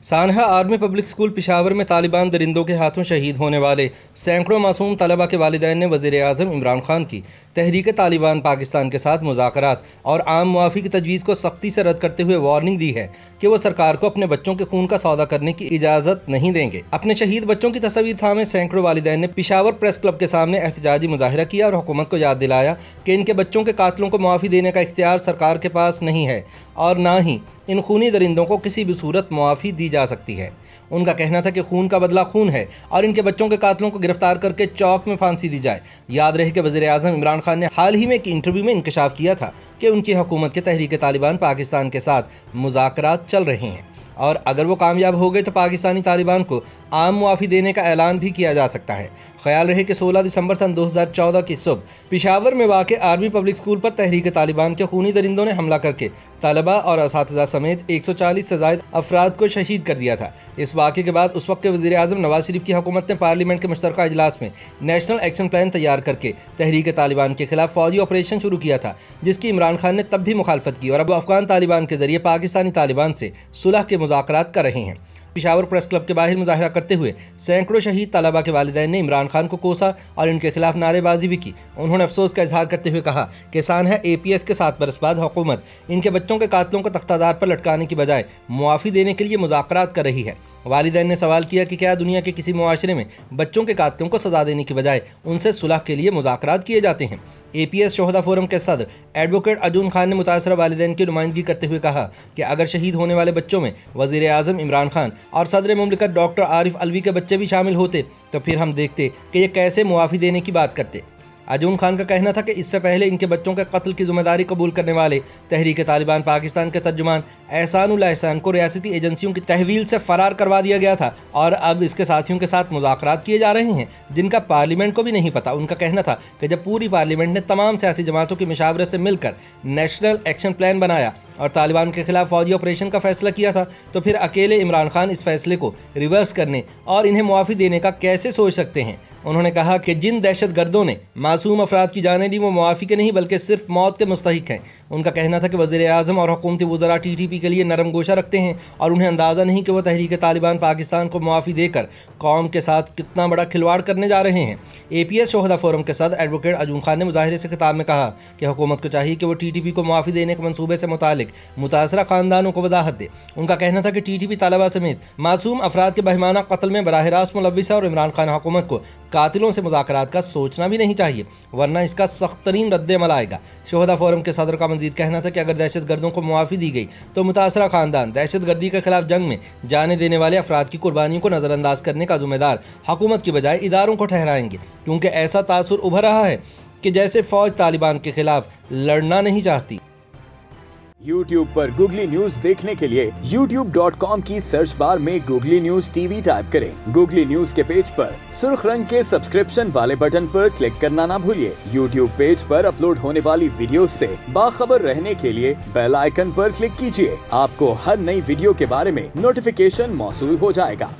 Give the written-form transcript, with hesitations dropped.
सानहा army public school Peshawar में तालिबान दरिंदों के हाथों शहीद होने वाले सैकड़ों मासूम तलबा के वालिदैन ने वज़ीर आज़म इमरान खान की तहरीक तालिबान पाकिस्तान के साथ मुज़ाकरात और आम मुआफ़ी की तजवीज़ को सख्ती से रद्द करते हुए वार्निंग दी है कि वो सरकार को अपने बच्चों के खून का सौदा करने की इजाज़त नहीं देंगे। अपने शहीद बच्चों की तस्वीर थामे सैकड़ों वालिदैन ने पेशावर प्रेस क्लब के सामने एहतजाजी मुजाहिरा किया और हुकूमत को याद दिलाया कि इनके बच्चों के कातलों को मुआफ़ी देने का इख्तियार सरकार के पास नहीं है और ना ही इन खूनी दरिंदों को किसी भी सूरत मुआफ़ी दी जा सकती है। उनका कहना था कि खून का बदला खून है और इनके बच्चों के कातलों को गिरफ्तार करके चौक में फांसी दी जाए। याद रहे कि वज़ीर आज़म इमरान खान ने हाल ही में एक इंटरव्यू में इंकशाफ किया था कि उनकी हुकूमत के तहरीक तालिबान पाकिस्तान के साथ मुज़ाकरात चल रहे हैं और अगर वो कामयाब हो गए तो पाकिस्तानी तालिबान को आम मुआफ़ी देने का ऐलान भी किया जा सकता है। ख्याल रहे कि 16 दिसंबर सन 2014 की सुबह पेशावर में वाक़ आर्मी पब्लिक स्कूल पर तहरीक तालिबान के खूनी दरिंदों ने हमला करके तलबा और असातिज़ा समेत 140 से ज़ायद अफराद को शहीद कर दिया था। इस वाक़े के बाद उस वक्त के वज़ीर आज़म नवाज शरीफ की हुकूमत ने पार्लियामेंट के मुश्तरका इजलास में नेशनल एक्शन प्लान तैयार करके तहरीक तालिबान के खिलाफ फौजी ऑपरेशन शुरू किया था, जिसकी इमरान खान ने तब भी मुखालफत की और अब अफगान तालिबान के जरिए पाकिस्तानी तालिबान से सुलह के मुज़ाकरात कर रहे हैं। पेशावर प्रेस क्लब के बाहर मुजाहिरा करते हुए सैकड़ों शहीद तलबा के वालिदैन ने इमरान खान को कोसा और इनके खिलाफ नारेबाजी भी की। उन्होंने अफसोस का इजहार करते हुए कहा कि सानहा APS के 7 बरस बाद हुकूमत इनके बच्चों के कातलों को तख्तादार पर लटकाने की बजाय मुआफ़ी देने के लिए मुज़ाकरात कर रही है। वालिदैन ने सवाल किया कि क्या दुनिया के किसी मुआशरे में बच्चों के कातलों को सज़ा देने की बजाय उनसे सुलह के लिए मुज़ाकरात किए जाते हैं। APS शोहदा फोरम के सदर एडवोकेट अजून खान ने मुतासरा वालिदैन की नुमाइंदगी करते हुए कहा कि अगर शहीद होने वाले बच्चों में वज़ीर आज़म इमरान खान और सदर मुमलिकत डॉक्टर आरिफ अलवी के बच्चे भी शामिल होते तो फिर हम देखते कि ये कैसे मुआफ़ी देने की बात करते। अजून खान का कहना था कि इससे पहले इनके बच्चों के कत्ल की जिम्मेदारी कबूल करने वाले तहरीक तालिबान पाकिस्तान के तर्जुमान एहसानुल्लाह एहसान को रियासती एजेंसियों की तहवील से फ़रार करवा दिया गया था और अब इसके साथियों के साथ मुज़ाकरात किए जा रहे हैं जिनका पार्लियामेंट को भी नहीं पता। उनका कहना था कि जब पूरी पार्लियामेंट ने तमाम सियासी जमातों की मशावरत से मिलकर नेशनल एक्शन प्लान बनाया और तालिबान के खिलाफ फौजी ऑपरेशन का फैसला किया था तो फिर अकेले इमरान खान इस फैसले को रिवर्स करने और इन्हें मुआफ़ी देने का कैसे सोच सकते हैं। उन्होंने कहा कि जिन दहशत गर्दों ने मासूम अफराद की जानें ली वो मुआफ़ी के नहीं बल्कि सिर्फ मौत के मुस्तहिक हैं। उनका कहना था कि वज़ीर आज़म और हुकूमती वज़रा TTP के लिए नरम गोशा रखते हैं और उन्हें अंदाज़ा नहीं कि वह तहरीक तालिबान पाकिस्तान को मुआफ़ी देकर कौम के साथ कितना बड़ा खिलवाड़ करने जा रहे हैं। APS शोहदा फोरम के सदर एडवोकेट अजून खान ने मुजाहिरे से खिताब में कहा कि हुकूमत को चाहिए कि वो TTP को मुआफ़ी देने के मनसूबे से मुतालिक मुतासरा ख़ानदानों को वजाहत दे। उनका कहना था कि TTP तलबा समेत मासूम अफराद के बहिमाना कत्ल में बराह रास्त मुलव्विस है और इमरान खान हुकूमत को कातिलों से मुज़ाकरात का सोचना भी नहीं चाहिए वरना इसका सख्त तरीन रद्द-ए-अमल आएगा। शोहदा फोरम के सदर का मज़ीद कहना था कि अगर दहशत गर्दों को मुआफ़ी दी गई तो मुतासरा ख़ानदान दहशत गर्दी के खिलाफ जंग में जाने देने वाले अफराद की कुर्बानियों को नज़रअंदाज करने का ज़िम्मेदार हुकूमत की बजाय इदारों को ठहराएंगे, क्योंकि ऐसा तासुर उभर रहा है कि जैसे फ़ौज तालिबान के खिलाफ लड़ना नहीं चाहती। YouTube पर गूगली न्यूज देखने के लिए youtube.com की सर्च बार में गूगली न्यूज TV टाइप करें। गूगली न्यूज के पेज पर सुर्ख रंग के सब्सक्रिप्शन वाले बटन पर क्लिक करना ना भूलिए। YouTube पेज पर अपलोड होने वाली वीडियोस से बाखबर रहने के लिए बेल आइकन पर क्लिक कीजिए। आपको हर नई वीडियो के बारे में नोटिफिकेशन मौसूल हो जाएगा।